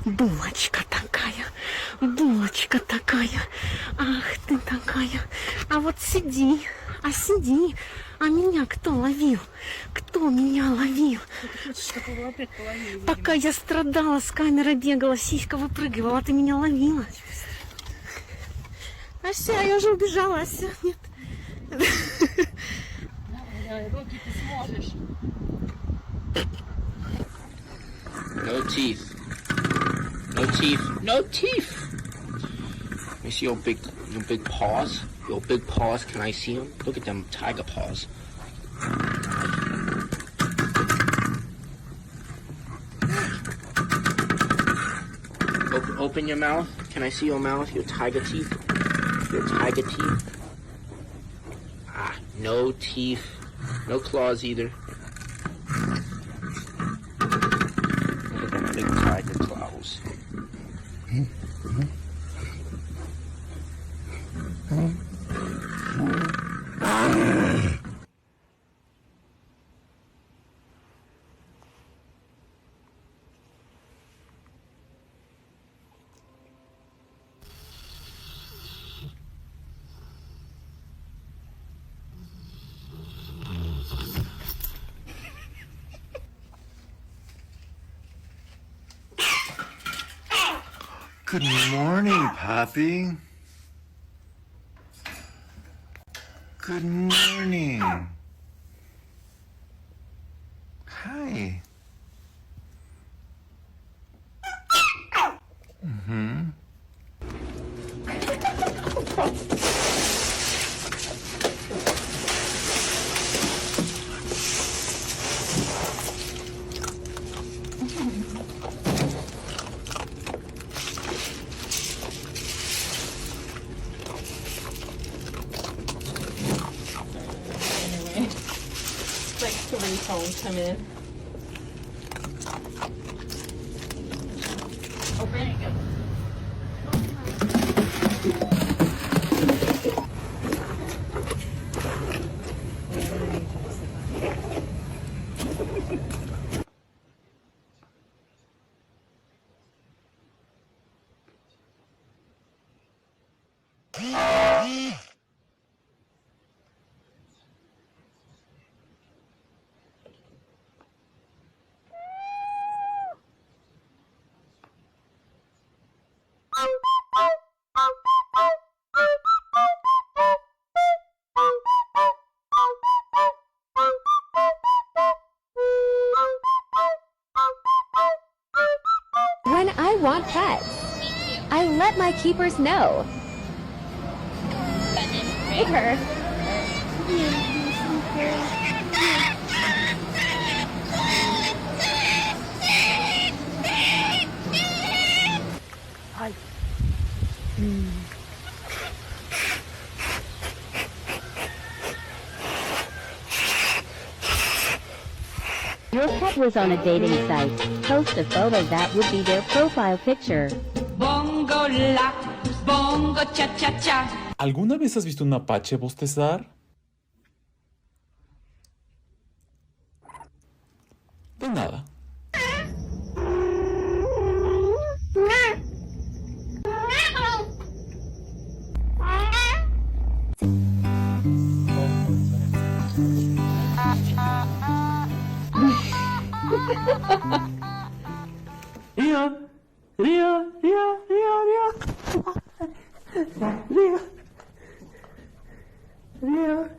Булочка такая, булочка такая, ах ты такая. А вот сиди, а меня кто ловил? Кто меня ловил? Пока я страдала, с камерой бегала, сиська выпрыгивала, а ты меня ловила. Ася, я уже убежала, Ася, нет. Руки ты сможешь. No teeth. No teeth. No teeth. Let me see your big paws. Your big paws. Can I see them? Look at them tiger paws. Open your mouth. Can I see your mouth? Your tiger teeth. Your tiger teeth. Ah, no teeth. No claws either. Look at them big tiger claws. Good morning, Poppy. Good morning. Hi. Mm-hmm. Like three phones come in. Open. When I want pets, I let my keepers know. Hey, her. Hi. Your pet was on a dating site. Post a photo that would be their profile picture. Bongo la, bongo cha cha cha. ¿Alguna vez has visto un mapache bostezar? De nada. Ria, Ria, Ria, Ria, Ria. Ria. Ria.